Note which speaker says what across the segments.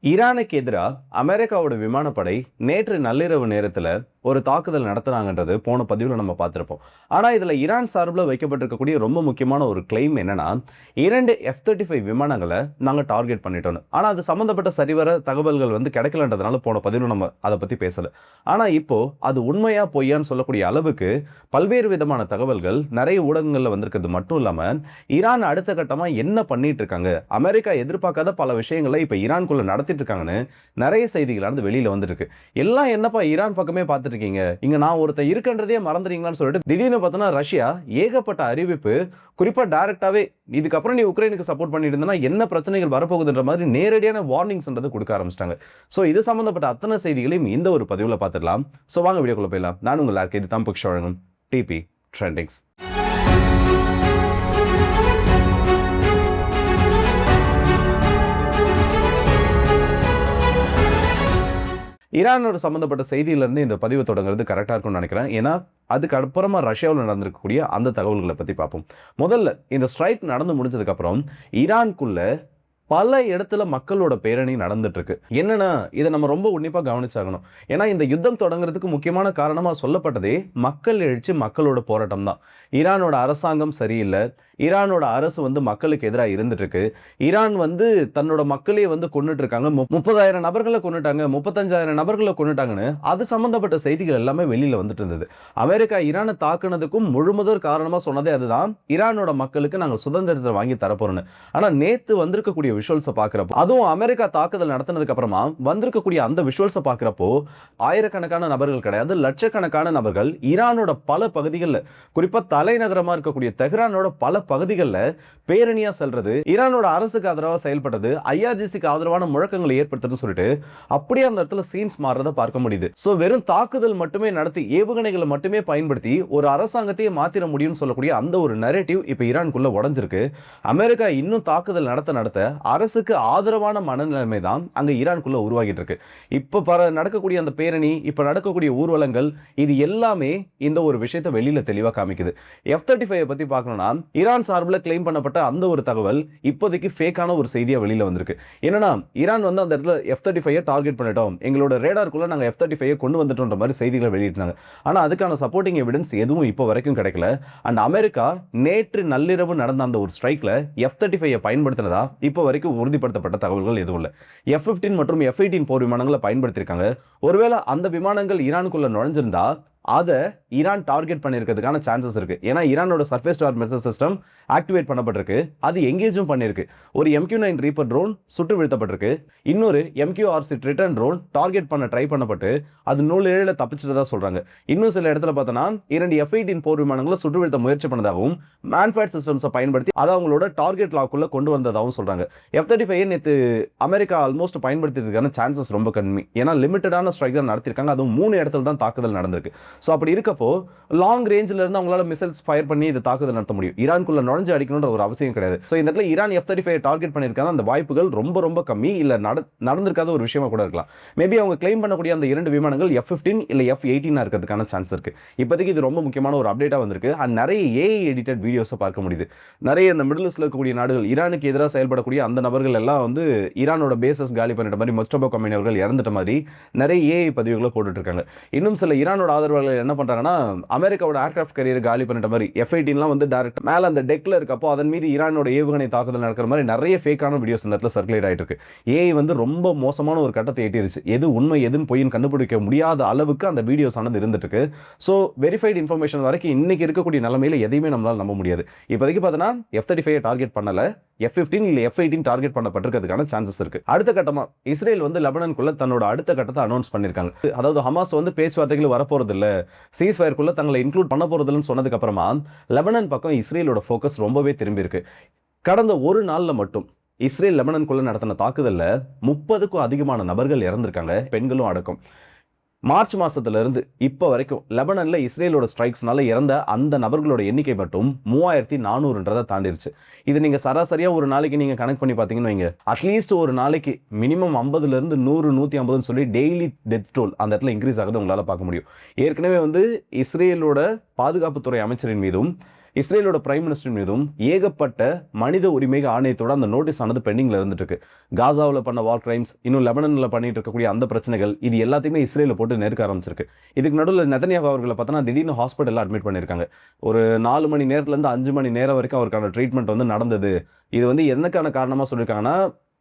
Speaker 1: ஈரானுக்கு எதிராக அமெரிக்காவோட விமானப்படை நேற்று நள்ளிரவு நேரத்தில் ஒரு தாக்குதல் நடத்துனாங்கன்றது போன பதிவில் நம்ம பார்த்துருப்போம். ஆனால் இதில் ஈரான் சார்பில் வைக்கப்பட்டிருக்கக்கூடிய ரொம்ப முக்கியமான ஒரு கிளைம் என்னன்னா, 2 F-35 விமானங்களை நாங்கள் டார்கெட் பண்ணிட்டோம். ஆனால் அது சம்மந்தப்பட்ட சரிவர தகவல்கள் கிடைக்கலன்றதுனால போன பதிவில் நம்ம அதை பற்றி பேசலை. ஆனால் இப்போ அது உண்மையா பொய்யான்னு சொல்லக்கூடிய அளவுக்கு பல்வேறு விதமான தகவல்கள் நிறைய ஊடகங்களில் வந்திருக்கிறது மட்டும் இல்லாமல், ஈரான் அடுத்த கட்டமாக என்ன பண்ணிட்டு இருக்காங்க, அமெரிக்கா எதிர்பார்க்காத பல விஷயங்களை இப்போ ஈரானுக்குள்ள நடத்திட்டு இருக்காங்கன்னு நிறைய செய்திகளானது வெளியில வந்துருக்கு. எல்லாம் என்னப்பா ஈரான் பக்கமே பார்த்துட்டு இருக்கீங்க, இங்க நான் ஒருத்தர் இருக்கன்றதே மறந்துறீங்களான்னு சொல்லிட்டு திடீர்னு பார்த்தோன்னா ரஷ்யா ஏகப்பட்ட அறிவிப்பு, குறிப்பா டைரக்டாவே இதுக்கப்புறம் நீ உக்ரைனுக்கு சப்போர்ட் பண்ணிட்டு இருந்தனா என்ன பிரச்சனைகள் வரப்போகுதுன்ற மாதிரி நேரடியான வார்னிங்ஸ் கொடுக்க ஆரம்பிச்சிட்டாங்க. ஸோ இது சம்பந்தப்பட்ட அத்தனை செய்திகளையும் இந்த ஒரு பதிவில் பார்த்துடலாம். ஸோ வாங்க வீடியோக்குள்ள போயிடலாம். நான் உங்கள் யாருக்கு இது தான் புக்ஷ் வழங்கும் டிபி ட்ரெண்டிங்ஸ். ஈரானோட சம்பந்தப்பட்ட செய்தியிலிருந்து இந்த பதிவு தொடங்குறது கரெக்டாக இருக்கும்னு நினைக்கிறேன். ஏன்னா அதுக்கு அப்புறமா ரஷ்யாவில் நடந்திருக்கக்கூடிய அந்த தகவல்களை பற்றி பார்ப்போம். முதல்ல இந்த ஸ்ட்ரைக் நடந்து முடிஞ்சதுக்கப்புறம் ஈரானுக்குள்ள பல இடத்துல மக்களோட பேரணி நடந்துட்டு இருக்கு. என்னன்னா இதை நம்ம ரொம்ப உன்னிப்பாக கவனிச்சாகணும். ஏன்னா இந்த யுத்தம் தொடங்குறதுக்கு முக்கியமான காரணமாக சொல்லப்பட்டதே மக்கள் எழுச்சி, மக்களோட போராட்டம் தான். ஈரானோட அரசாங்கம் சரியில்லை, ஈரானோட அரசு மக்களுக்கு எதிராக இருந்துட்டு இருக்கு, ஈரான் தன்னோட மக்களே கொண்டுட்டு இருக்காங்க, 30,000 நபர்களை கொண்டுட்டாங்க, 35,000 நபர்களை கொண்டுட்டாங்கன்னு அது சம்பந்தப்பட்ட செய்திகள் எல்லாமே வெளியில வந்துட்டு இருந்தது. அமெரிக்கா ஈரானை தாக்குனதுக்கும் முழுமுதற் காரணமா சொன்னதே அதுதான், ஈரானோட மக்களுக்கு நாங்கள் சுதந்திரத்தை வாங்கி தரப்போறோம்னு. ஆனா நேத்து வந்திருக்கக்கூடிய விஷுவல்ஸை பார்க்கிறப்போ, அதுவும் அமெரிக்கா தாக்குதல் நடத்தினதுக்கு அப்புறமா வந்திருக்கக்கூடிய அந்த விஷுவல்ஸை பார்க்கிறப்போ ஆயிரக்கணக்கான நபர்கள் கிடையாது, லட்சக்கணக்கான நபர்கள் ஈரானோட பல பகுதிகளில், குறிப்பா தலைநகரமா இருக்கக்கூடிய தெஹ்ரானோட பல பகுதிகளில் பேரணியா செல்றது, ஈரானோட அரசுக்கு ஆதரவாக செயல்பட்டது, ஐஆர்ஜிசிக்கு ஆதரவான முழக்கங்களை ஏற்படுத்துறது சொல்லிட்டு அப்படியே அந்த இடத்துல சீன்ஸ் மாறுறதை பார்க்க முடியுது. சோ வெறும் தாக்குதல் மட்டுமே நடத்தி, ஏவுகணைகளை மட்டுமே பயன்படுத்தி ஒரு அரசாங்கத்தையே மாத்திர முடியும்னு சொல்லக்கூடிய அந்த ஒரு நரேட்டிவ் இப்ப ஈரானுக்குள்ள உடைஞ்சிருக்கு. அமெரிக்கா இன்னும் தாக்குதல் நடத்த அரசுக்கு ஆதரவான மனநிலைமை தான் அங்க ஈரானுக்குள்ள உருவாகிட்டு இருக்கு. இப்ப நடக்கக்கூடிய அந்த பேரணி, இப்ப நடக்கக்கூடிய ஊர்வலங்கள், இது எல்லாமே இந்த ஒரு விஷயத்தை வெளியில தெளிவா காமிக்குது. F-35 பத்தி பார்க்கணும்னா, ஈரான் சார்பில் கிளைம் பண்ணப்பட்ட அந்த ஒரு தகவல் இப்போதைக்கு ஃபேக்கான ஒரு செய்தியா வெளியில வந்திருக்கு. என்னன்னா ஈரான் அந்த இடத்துல F-35 டார்கெட் பண்ணிட்டோம், எங்களோட ரேடாருக்குள்ள நாங்க F-35 கொண்டு வந்துட்டோம்ன்ற மாதிரி செய்திகளை வெளியிட்டாங்க. ஆனா அதுக்கான சப்போர்ட்டிங் எவிடன்ஸ் எதுவும் இப்போ வரைக்கும் கிடைக்கல. அண்ட் அமெரிக்கா நேற்று நள்ளிரவு நடந்த அந்த ஒரு ஸ்ட்ரைக்ல F-35 பயன்படுத்தினதா இப்போ வரைக்கும் உறுதிப்படுத்தப்பட்ட தகவல்கள் எதுவும் இல்லை. F-15 மற்றும் F-18 போர் விமானங்களை பயன்படுத்தியிருக்காங்க. ஒருவேளை அந்த விமானங்கள் ஈரானுக்குள்ள நுழைஞ்சிருந்தா அதை ஈரான் டார்கெட் பண்ணியிருக்கிறதுக்கான சான்சஸ் இருக்கு. ஏன்னா ஈரானோட surface to air missile system activate பண்ணப்பட்டிருக்கு, அது எங்கேஜும் பண்ணிருக்கு. ஒரு MQ-9 ரீப்பர் ட்ரோன் சுட்டு வீழ்த்தப்பட்டிருக்கு, இன்னொரு MQ-RC ட்ரிட்டன் ட்ரோன் டார்கெட் பண்ண ட்ரை பண்ணப்பட்டு அது 107 தப்பிச்சிட்டதா சொல்றாங்க. இன்னும் சில இடத்துல பார்த்தோன்னா 2 F-18 போர் விமானங்களை சுட்டு வீழ்த்த முயற்சி பண்ணதாகவும், மேன்ஃபேட் சிஸ்டம்ஸை பயன்படுத்தி அதை அவங்களோட டார்கெட் லாக்குள்ள கொண்டு வந்ததாகவும் சொல்றாங்க. F-35 நேற்று அமெரிக்கா ஆல்மோஸ்ட் பயன்படுத்தியதுக்கான சான்சஸ் ரொம்ப கம்மி. ஏன்னா லிமிட்டடான ஸ்ட்ரைக் தான் நடத்திருக்காங்க, அதுவும் 3 இடத்துல தான் தாக்குதல் நடந்திருக்கு. ஸோ அப்படி இருக்கப்போ லாங் ரேஞ்சில் இருந்து அவங்களால மிசைல்ஸ் ஃபயர் பண்ணி இது தாக்குதல் நடத்த முடியும். ஈரானுக்குள்ள நுழைஞ்சு அடிக்கணும்ன்ற ஒரு அவசியம் கிடையாது. ஸோ இந்த இடத்துல ஈரான் F-35 டார்கெட் பண்ணியிருக்காங்க, அந்த வாய்ப்புகள் ரொம்ப ரொம்ப கம்மி, இல்லை நடந்திருக்காத ஒரு விஷயமா கூட இருக்கலாம். மேபி அவங்க கிளைம் பண்ணக்கூடிய அந்த 2 விமானங்கள் F-15 இல்லை F-18 இருக்கிறதுக்கான சான்ஸ் இருக்கு. இப்போதைக்கு இது ரொம்ப முக்கியமான ஒரு அப்டேட்டாக வந்திருக்கு. அண்ட் நிறைய AI எடிட்டட் வீடியோஸை பார்க்க முடியுது. நிறைய இந்த மிடில் ஈஸ்ட்ல இருக்கக்கூடிய நாடுகள், ஈரானுக்கு எதிராக செயல்படக்கூடிய அந்த நபர்கள் எல்லாம் ஈரானோட பேசஸ் காலி பண்ணிட்ட மாதிரி, முஸ்தபா கமீனி அவர்கள் இறந்துட்ட மாதிரி நிறைய AI பதிவுகளை போட்டுட்டு இருக்காங்க. இன்னும் சில ஈரானோட ஆதரவாளர்கள் என்ன பண்றாங்கன்னா, அமெரிக்காவோட ஏர்கிராஃப்ட் கேரியர் காலி பண்ணிட்ட மாதிரி F-18 டைரக்ட் மேல அந்த டெக்ல இருக்கப்போ அதன் மீது ஈரானோட ஏவுகணை தாக்குதல் நடக்கிற மாதிரி நிறைய ஃபேக்கான வீடியோஸ் இந்த இடத்துல சர்க்குலேட் ஆயிட்டு இருக்கு. AI ரொம்ப மோசமான ஒரு கட்டத்தை எட்டிருச்சு. எது உண்மை எதுன்னு பொய்ன்னு கண்டுபிடிக்க முடியாத அளவுக்கு அந்த வீடியோஸ் ஆனது இருந்துட்டு இருக்கு. ஸோ வெரிஃபைட் இன்ஃபர்மேஷன் வரைக்கும் இன்னைக்கு இருக்கக்கூடிய நிலைமையில எதையுமே நம்மளால நம்ப முடியாது. இப்போதைக்கு பார்த்தோன்னா F-35 டார்கெட் பண்ணல, F-15 இல்லை F-18 டார்கெட் பண்ணப்பட்டிருக்கிறதுக்கான சான்சஸ் இருக்கு. அடுத்த கட்டமா இஸ்ரேல் லெபனானுக்குள்ள தன்னோட அடுத்த கட்டத்தை அனௌன்ஸ் பண்ணிருக்காங்க. அதாவது ஹமாஸ் பேச்சுவார்த்தைகள் வரப்போறது இல்ல, சீஸ் ஃபயருக்குள்ள தங்களை இன்க்ளூட் பண்ண போறது இல்லைன்னு சொன்னதுக்கு அப்புறமா லெபனான் பக்கம் இஸ்ரேலோட ஃபோக்கஸ் ரொம்பவே திரும்பி இருக்கு. கடந்த ஒரு நாள்ல மட்டும் இஸ்ரேல் லெபனானுக்குள்ள நடத்தின தாக்குதல்ல 30க்கும் அதிகமான நபர்கள் இறந்திருக்காங்க, பெண்களும் அடக்கம். மார்ச் மாசத்துல இருந்து இப்போ வரைக்கும் லெபனான்ல இஸ்ரேலோட ஸ்ட்ரைக்ஸ்னால இறந்த அந்த நபர்களோட எண்ணிக்கை மட்டும் 3400 தாண்டிருச்சு. இது நீங்க சராசரியா ஒரு நாளைக்கு நீங்க கனெக்ட் பண்ணி பாத்தீங்கன்னு வைங்க, அட்லீஸ்ட் ஒரு நாளைக்கு மினிமம் 50ல இருந்து 100 150 சொல்லி டெய்லி டெத் டோல் அந்த இடத்துல இன்க்ரீஸ் ஆகுது உங்களால பார்க்க முடியும். ஏற்கனவே இஸ்ரேலோட பாதுகாப்புத்துறை அமைச்சரின் மீதும் இஸ்ரேலோட பிரைம் மினிஸ்டர் மீதும் ஏகப்பட்ட மனித உரிமை ஆணையத்தோட அந்த நோட்டீஸ் ஆனது பெண்டிங்ல இருந்துட்டு இருக்கு. காசாவில் பண்ண வார் கிரைம்ஸ், இன்னும் லெபனன்ல பண்ணிட்டு இருக்கக்கூடிய அந்த பிரச்சனைகள், இது எல்லாத்தையுமே இஸ்ரேல போட்டு நெருக்க ஆரம்பிச்சிருக்கு. இதுக்கு நடுவில் நெதன்யாஹூ அவர்களை பார்த்தோன்னா திடீர்னு ஹாஸ்பிட்டலில் அட்மிட் பண்ணியிருக்காங்க. ஒரு 4 மணி நேரத்துலேருந்து 5 மணி நேரம் வரைக்கும் அவருக்கான ட்ரீட்மெண்ட் வந்து நடந்தது. இது வந்து என்னக்கான காரணமாக சொல்லியிருக்காங்கன்னா,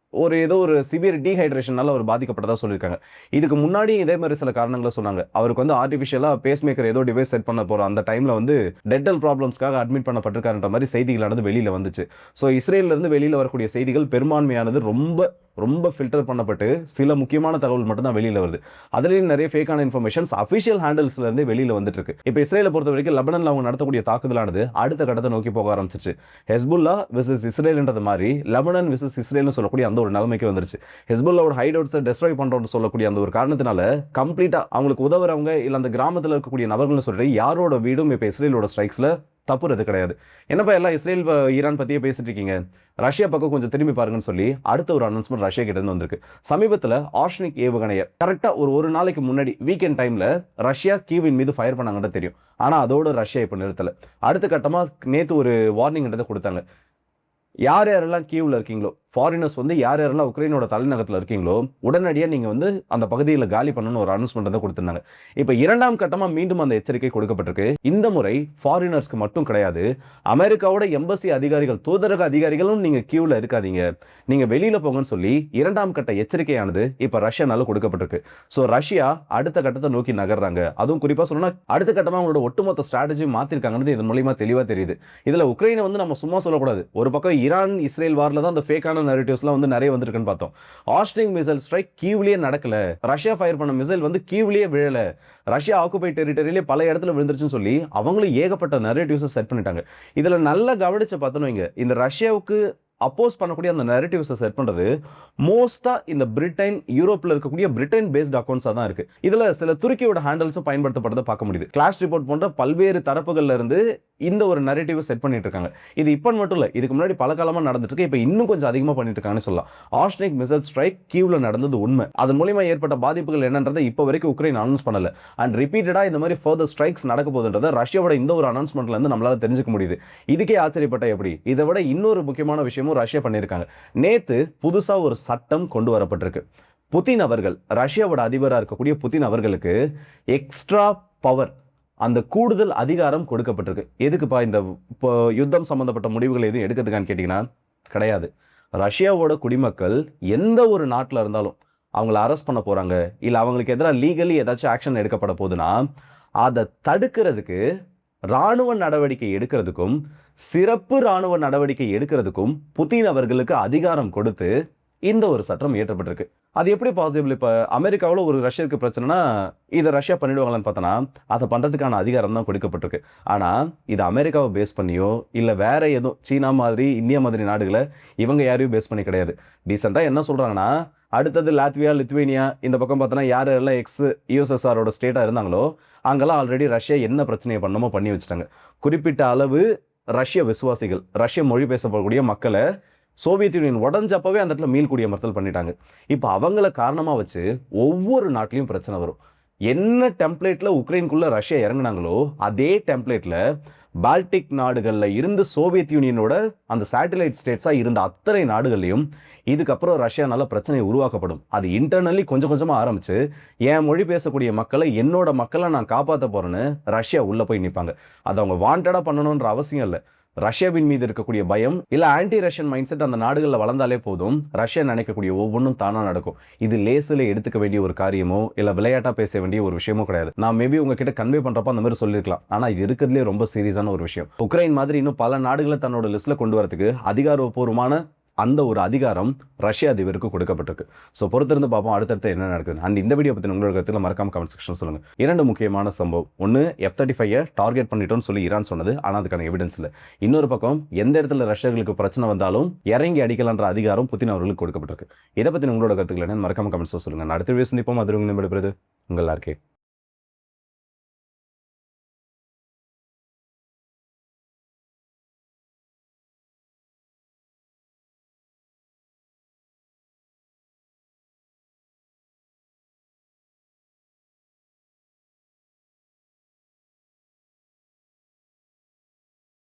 Speaker 1: ஏதோ ஒரு சிவியர் டீஹைட்ரேஷனால அவர் பாதிக்கப்பட்டதா சொல்லியிருக்காங்க. இதுக்கு முன்னாடி இதே மாதிரி சில காரணங்களை சொன்னாங்க. அவருக்கு வந்து ஆர்டிஃபிஷியலா பேஸ் மேக்கர் ஏதோ டிவைஸ் செட் பண்ண போற அந்த டைம்ல வந்து டென்டல் ப்ராப்ளம்ஸ்க்காக அட்மிட் பண்ணப்பட்டிருக்காருன்ற மாதிரி செய்திகளானது வெளியில வந்துச்சு. ஸோ இஸ்ரேல்ல இருந்து வெளியில வரக்கூடிய செய்திகள் பெரும்பான்மையானது ரொம்ப ஃபில்டர் பண்ணப்பட்டு சில முக்கியமான தகவல் மட்டும் தான் வெளியில வருது. அதுலயும் நிறைய ஃபேக்கான இன்ஃபர்மேஷன்ஸ் அஃபிஷியல் ஹேண்டில்ஸ்ல இருந்து வெளியில வந்துட்டு இருக்கு. இப்போ இஸ்ரேலை பொறுத்த வரைக்கும் லெபனன்ல அவங்க நடத்தக்கூடிய தாக்குதலானது அடுத்த கட்டத்தை நோக்கி போக ஆரம்பிச்சிச்சு. ஹெஸ்புல்லா விசஸ் இஸ்ரேல்ன்றது மாதிரி லெபனன் விசஸ் இஸ்ரேல்னு சொல்லக்கூடிய அந்த ஒரு நிலைமைக்கு வந்துருச்சு. ஹெஸ்புல்லாவோட ஹைட் அவுட்ஸை டெஸ்ட்ராய் பண்றோம்னு சொல்லக்கூடிய அந்த ஒரு காரணத்தினால கம்ப்ளீட்டா அவங்களுக்கு உதவுறவங்க இல்ல அந்த கிராமத்தில் இருக்கக்கூடிய நபர்கள்னு சொல்ற யாரோட வீடும் இப்போ இஸ்ரேலோட ஸ்ட்ரைக்ஸ்ல தப்புறது கிடையாது. என்னப்பா எல்லாம் இஸ்ரேல் ஈரான் பத்தியே பேசிட்டு இருக்கீங்க, ரஷ்யா பக்கம் கொஞ்சம் திரும்பி பாருங்கன்னு சொல்லி அடுத்த ஒரு அனௌன்ஸ்மெண்ட் ரஷ்யா கிட்ட இருந்து வந்திருக்கு. சமீபத்தில் ஆர்ஷனிக் ஏவுகணையை கரெக்டா ஒரு நாளைக்கு முன்னாடி வீக்கெண்ட் டைம்ல ரஷ்யா கீவின் மீது ஃபயர் பண்ணாங்கன்னு தெரியும். ஆனா அதோட ரஷ்யா இப்ப நிறுத்தல. அடுத்த கட்டமா நேத்து ஒரு வார்னிங்ன்றதை கொடுத்தாங்க. யார் யாரெல்லாம் கீவ்ல இருக்கீங்களோ, ஃபாரினர்ஸ் வந்து யார் யாரெல்லாம் உக்ரைனோட தலைநகரத்தில் இருக்கீங்களோ உடனடியாக நீங்கள் வந்து அந்த பகுதியில் காலி பண்ணணும்னு ஒரு அனௌன்ஸ்மெண்ட் தான் கொடுத்திருந்தாங்க. இப்போ 2ஆம் கட்டமாக மீண்டும் அந்த எச்சரிக்கை கொடுக்கப்பட்டிருக்கு. இந்த முறை ஃபாரினர்ஸ்க்கு மட்டும் கிடையாது, அமெரிக்காவோட எம்பசி அதிகாரிகள், தூதரக அதிகாரிகளும் நீங்கள் கீவ்ல இருக்காதீங்க, நீங்கள் வெளியில் போங்கன்னு சொல்லி 2ஆம் கட்ட எச்சரிக்கையானது இப்போ ரஷ்யானால கொடுக்கப்பட்டிருக்கு. ஸோ ரஷ்யா அடுத்த கட்டத்தை நோக்கி நகர்றாங்க. அதுவும் குறிப்பாக சொல்லணும்னா அடுத்த கட்டமாக அவங்களோட ஒட்டுமொத்த ஸ்ட்ராட்டஜி மாற்றிருக்காங்கன்னு இதன் மூலியமா தெளிவாக தெரியுது. இதில் உக்ரைனை வந்து நம்ம சும்மா சொல்லக்கூடாது. ஒரு பக்கம் ஈரான் இஸ்ரேல் வார்ல தான் அந்த ஃபேக்கான நரேட்டிவ்ஸ்லாம் வந்து நிறைய வந்திருக்குன்னு பார்த்தோம். ஆர்ஷனிக் மிசைல் ஸ்ட்ரைக் கீவ்லயே நடக்கல, ரஷ்யா ஃபயர் பண்ண மிசைல் வந்து கீவ்லயே விழல, ரஷ்யா ஆக்குபை டெரிட்டரியிலே பல இடத்துல விழுந்துருச்சுன்னு சொல்லி அவங்களும் ஏகப்பட்ட நரேட்டிவ்ஸை செட் பண்ணிட்டாங்க. இதுல நல்லா கவனிச்சு பார்த்தோன்னு வைங்க, இந்த ரஷ்யாவுக்கு அப்போஸ் பண்ணக்கூடிய அந்த நரேட்டிவ்ஸை செட் பண்ணுறது மோஸ்டா இந்த பிரிட்டன், யூரோப்பில் இருக்கக்கூடிய பிரிட்டன் பேஸ்ட் அக்கௌண்ட்ஸாக தான் இருக்கு. இதில் சில துருக்கியோட ஹேண்டல்ஸும் பயன்படுத்தப்படுறதை பார்க்க முடியுது. கிளாஷ் ரிப்போர்ட் போன்ற பல்வேறு தரப்புகள்ல இருந்து இந்த ஒரு நரேட்டிவ் செட் பண்ணிட்டு இருக்காங்க. இது இப்போ மட்டும் இல்லை, இதுக்கு முன்னாடி பல காலமாக நடந்துட்டு இருக்கு. இப்போ இன்னும் கொஞ்சம் அதிகமாக பண்ணிட்டு இருக்காங்கன்னு சொல்லலாம். ஆர்ஷனிக் மிசைல் ஸ்ட்ரைக் கீவ்ல நடந்தது உண்மை. அதன் மூலியமா ஏற்பட்ட பாதிப்புகள் என்னன்றதை இப்போ வரைக்கும் உக்ரைன் அனௌன்ஸ் பண்ணல. அண்ட் ரிப்பீட்டடா இந்த மாதிரி ஃபர்தர் ஸ்ட்ரைக்ஸ் நடக்க போகுதுன்றதை ரஷ்யாவோட இந்த ஒரு அனௌன்ஸ்மெண்ட்ல இருந்து நம்மளால தெரிஞ்சுக்க முடியுது. இதுக்கே ஆச்சரியப்பட்ட எப்படி, இதை விட இன்னொரு முக்கியமான விஷயமும் ரஷ்யா பண்ணியிருக்காங்க. நேத்து புதுசா ஒரு சட்டம் கொண்டு வரப்பட்டிருக்கு. புதின் அவர்கள், ரஷ்யாவோட அதிபராக இருக்கக்கூடிய புதின் அவர்களுக்கு எக்ஸ்ட்ரா பவர், அந்த கூடுதல் அதிகாரம் கொடுக்கப்பட்டிருக்கு. எதுக்குப்பா இந்த யுத்தம் சம்பந்தப்பட்ட முடிவுகள் எதுவும் எடுக்கிறதுக்கான்னு கேட்டீங்கன்னா கிடையாது. ரஷ்யாவோட குடிமக்கள் எந்த ஒரு நாட்டில் இருந்தாலும் அவங்கள அரெஸ்ட் பண்ண போறாங்க, இல்லை அவங்களுக்கு எதிராக லீகலி ஏதாச்சும் ஆக்ஷன் எடுக்கப்பட போகுதுன்னா அதை தடுக்கிறதுக்கு, ராணுவ நடவடிக்கை எடுக்கிறதுக்கும், சிறப்பு ராணுவ நடவடிக்கை எடுக்கிறதுக்கும் புதின் அவர்களுக்கு அதிகாரம் கொடுத்து இந்த ஒரு சட்டம் இயற்றப்பட்டிருக்கு. அது எப்படி பாசிபிள்? இப்போ அமெரிக்காவில் ஒரு ரஷ்யாவுக்கு பிரச்சனைனா இதை ரஷ்யா பண்ணிடுவாங்களான்னு பார்த்தோன்னா அதை பண்ணுறதுக்கான அதிகாரம் தான் கொடுக்கப்பட்டிருக்கு. ஆனால் இது அமெரிக்காவை பேஸ் பண்ணியோ இல்லை வேற ஏதோ சீனா மாதிரி, இந்தியா மாதிரி நாடுகளை இவங்க யாரையும் பேஸ் பண்ணி கிடையாது. டீசெண்டாக என்ன சொல்கிறாங்கன்னா, அடுத்தது லாத்வியா, லித்வேனியா, இந்த பக்கம் பார்த்தோன்னா யார் எல்லாம் யூஎஸ்எஸ்ஆரோட ஸ்டேட்டாக இருந்தாங்களோ அங்கெல்லாம் ஆல்ரெடி ரஷ்யா என்ன பிரச்சனையை பண்ணமோ பண்ணி வச்சுட்டாங்க. குறிப்பிட்ட அளவு ரஷ்ய விசுவாசிகள், ரஷ்ய மொழி பேசப்படக்கூடிய மக்களை சோவியத் யூனியன் உடஞ்சப்பவே அந்த இடத்துல மீள்குடியமர்த்தல் பண்ணிட்டாங்க. இப்போ அவங்கள காரணமாக வச்சு ஒவ்வொரு நாட்டிலையும் பிரச்சனை வரும். என்ன டெம்ப்ளேட்டில் உக்ரைனுக்குள்ள ரஷ்யா இறங்கினாங்களோ அதே டெம்ப்ளேட்டில் பால்டிக் நாடுகளில் இருந்து சோவியத் யூனியனோட அந்த சேட்டலைட் ஸ்டேட்ஸாக இருந்த அத்தனை நாடுகள்லையும் இதுக்கப்புறம் ரஷ்யானால பிரச்சனை உருவாக்கப்படும். அது இன்டர்னலி கொஞ்சம் கொஞ்சமாக ஆரம்பிச்சு என் மொழி பேசக்கூடிய மக்களை, என்னோட மக்களை நான் காப்பாற்ற போறேன்னு ரஷ்யா உள்ள போய் நிற்பாங்க. அது அவங்க வாண்டடாக பண்ணணுன்ற அவசியம் இல்லை. ரஷ்யாவின் மீது இருக்கக்கூடிய பயம் இல்லை ஆன்டி ரஷ்யன் மைண்ட் செட் அந்த நாடுகளில் வளர்ந்தாலே போதும், ரஷ்யா நினைக்கக்கூடிய ஒவ்வொன்றும் தானாக நடக்கும். இது லேசில் எடுத்துக்க வேண்டிய ஒரு காரியமோ இல்லை விளையாட்டாக பேச வேண்டிய ஒரு விஷயமோ கிடையாது. நான் மேபி உங்ககிட்ட கன்வே பண்ணுறப்ப அந்த மாதிரி சொல்லியிருக்கலாம். ஆனால் இது இருக்கிறதுலே ரொம்ப சீரியஸான ஒரு விஷயம். உக்ரைன் மாதிரி இன்னும் பல நாடுகளை தன்னோட லிஸ்ட்டில் கொண்டு வரதுக்கு அதிகாரப்பூர்வமான அந்த ஒரு அதிகாரம் ரஷ்யா அதிபருக்கு கொடுக்கப்பட்டிருக்கு. ஸோ பொறுத்திருந்து பார்ப்போம் அடுத்தடுத்து என்ன நடக்குது. அண்ட் இந்த வீடியோ பற்றி உங்களோட கருத்துல மறக்காம கமெண்ட் செக்ஷன் சொல்லுங்க. 2 முக்கியமான சம்பவம். ஒன்று, F-35 டார்கெட் பண்ணிட்டோம்னு சொல்லி ஈரான் சொன்னது, ஆனால் அதுக்கான எவிடன்ஸ் இல்லை. இன்னொரு பக்கம் எந்த இடத்துல ரஷ்யர்களுக்கு பிரச்சனை வந்தாலும் இறங்கி அடிக்கலான்ற அதிகாரம் புதின் அவர்களுக்கு கொடுக்கப்பட்டிருக்கு. இதை பற்றி உங்களோட கருத்துக்கள் என்ன மறக்காம கமெண்ட்ஸ் சொல்லுங்க. அடுத்த வீடியோ சந்திப்போம். அது உங்கள் உங்கள் ஆர்கே.